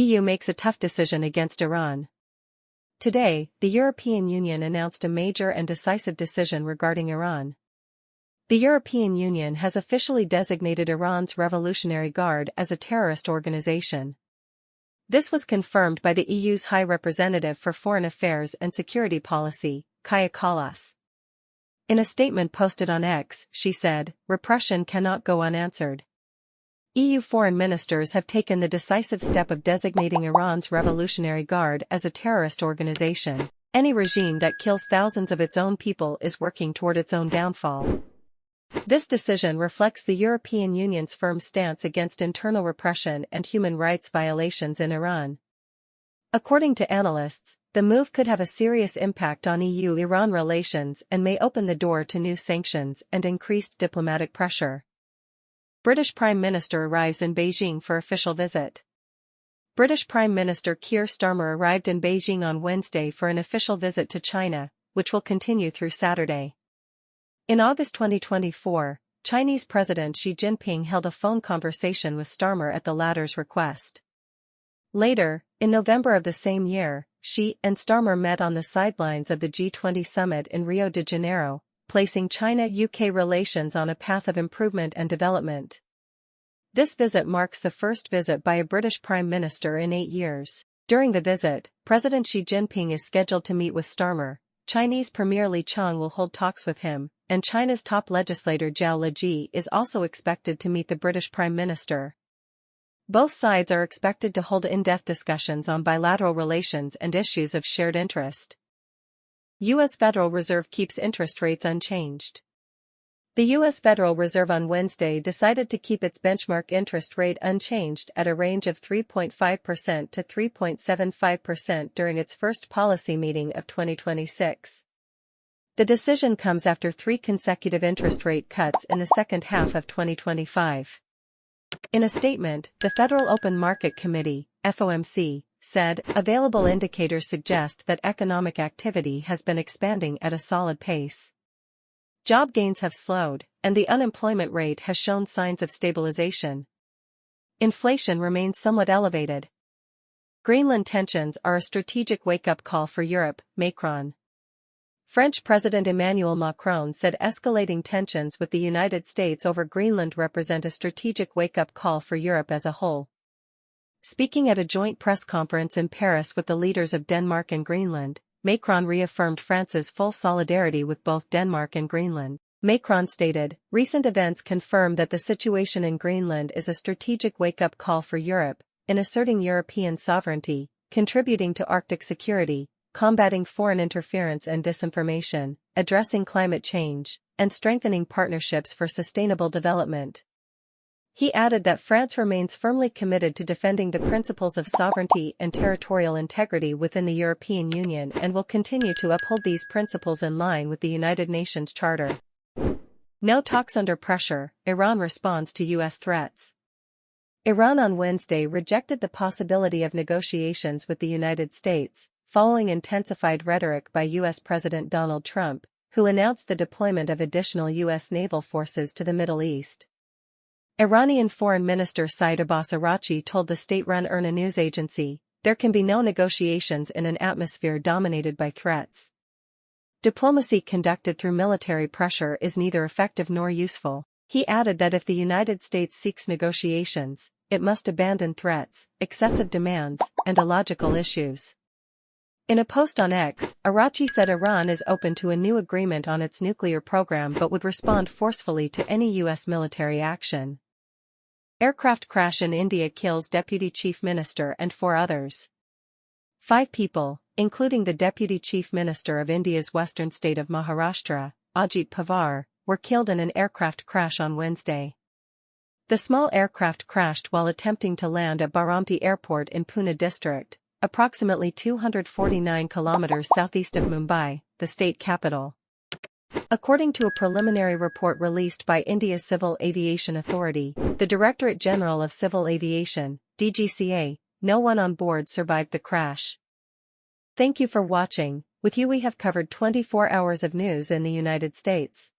EU makes a tough decision against Iran. Today, the European Union announced a major and decisive decision regarding Iran. The European Union has officially designated Iran's Revolutionary Guard as a terrorist organization. This was confirmed by the EU's High Representative for Foreign Affairs and Security Policy, Kaja Kallas. In a statement posted on X, she said, "Repression cannot go unanswered." EU foreign ministers have taken the decisive step of designating Iran's Revolutionary Guard as a terrorist organization. Any regime that kills thousands of its own people is working toward its own downfall. This decision reflects the European Union's firm stance against internal repression and human rights violations in Iran. According to analysts, the move could have a serious impact on EU-Iran relations and may open the door to new sanctions and increased diplomatic pressure. British Prime Minister arrives in Beijing for official visit. British Prime Minister Keir Starmer arrived in Beijing on Wednesday for an official visit to China, which will continue through Saturday. In August 2024, Chinese President Xi Jinping held a phone conversation with Starmer at the latter's request. Later, in November of the same year, Xi and Starmer met on the sidelines of the G20 summit in Rio de Janeiro, placing China-UK relations on a path of improvement and development. This visit marks the first visit by a British Prime Minister in 8 years. During the visit, President Xi Jinping is scheduled to meet with Starmer, Chinese Premier Li Qiang will hold talks with him, and China's top legislator Zhao Leji is also expected to meet the British Prime Minister. Both sides are expected to hold in-depth discussions on bilateral relations and issues of shared interest. U.S. Federal Reserve keeps interest rates unchanged. The U.S. Federal Reserve on Wednesday decided to keep its benchmark interest rate unchanged at a range of 3.5% to 3.75% during its first policy meeting of 2026. The decision comes after 3 consecutive interest rate cuts in the second half of 2025. In a statement, the Federal Open Market Committee, FOMC, said, available indicators suggest that economic activity has been expanding at a solid pace. Job gains have slowed, and the unemployment rate has shown signs of stabilization. Inflation remains somewhat elevated. Greenland tensions are a strategic wake-up call for Europe, Macron. French President Emmanuel Macron said escalating tensions with the United States over Greenland represent a strategic wake-up call for Europe as a whole. Speaking at a joint press conference in Paris with the leaders of Denmark and Greenland, Macron reaffirmed France's full solidarity with both Denmark and Greenland. Macron stated, "Recent events confirm that the situation in Greenland is a strategic wake-up call for Europe, in asserting European sovereignty, contributing to Arctic security, combating foreign interference and disinformation, addressing climate change, and strengthening partnerships for sustainable development." He added that France remains firmly committed to defending the principles of sovereignty and territorial integrity within the European Union and will continue to uphold these principles in line with the United Nations Charter. No talks under pressure, Iran responds to U.S. threats. Iran on Wednesday rejected the possibility of negotiations with the United States, following intensified rhetoric by U.S. President Donald Trump, who announced the deployment of additional U.S. naval forces to the Middle East. Iranian Foreign Minister Said Abbas Araghchi told the state-run IRNA news agency, "There can be no negotiations in an atmosphere dominated by threats. Diplomacy conducted through military pressure is neither effective nor useful." He added that if the United States seeks negotiations, it must abandon threats, excessive demands, and illogical issues. In a post on X, Araghchi said Iran is open to a new agreement on its nuclear program but would respond forcefully to any U.S. military action. Aircraft crash in India kills Deputy Chief Minister and 4 others. 5 people, including the Deputy Chief Minister of India's western state of Maharashtra, Ajit Pawar, were killed in an aircraft crash on Wednesday. The small aircraft crashed while attempting to land at Baramti Airport in Pune district, approximately 249 kilometers southeast of Mumbai, the state capital. According to a preliminary report released by India's Civil Aviation Authority, the Directorate General of Civil Aviation, DGCA, no one on board survived the crash. Thank you for watching. With you we have covered 24 hours of news in the United States.